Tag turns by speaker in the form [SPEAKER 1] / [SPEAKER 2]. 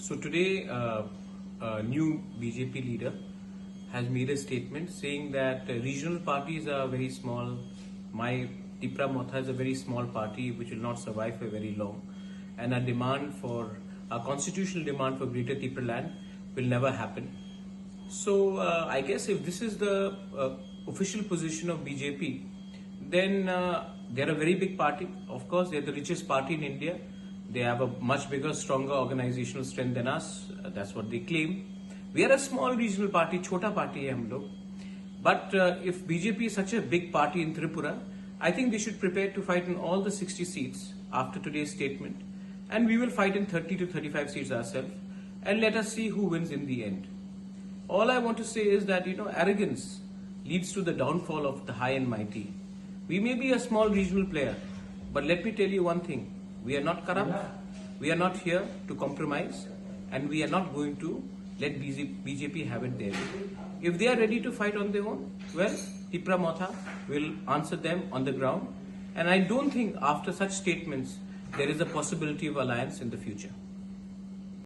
[SPEAKER 1] So today, a new BJP leader has made a statement saying that regional parties are very small. My Tiprasa is a very small party which will not survive for very long, and a constitutional demand for Greater Tiprasa land will never happen. So I guess if this is the official position of BJP, then they're a very big party. Of course, they're the richest party in India. They have a much bigger, stronger organizational strength than us. That's what they claim. We are a small regional party, chota party hai hum log. But if BJP is such a big party in Tripura, I think they should prepare to fight in all the 60 seats after today's statement. And we will fight in 30 to 35 seats ourselves. And let us see who wins in the end. All I want to say is that, arrogance leads to the downfall of the high and mighty. We may be a small regional player, but let me tell you one thing. We are not corrupt. We are not here to compromise, and we are not going to let BJP have it their way. If they are ready to fight on their own, well, Tiprasa will answer them on the ground. And I don't think after such statements, there is a possibility of alliance in the future.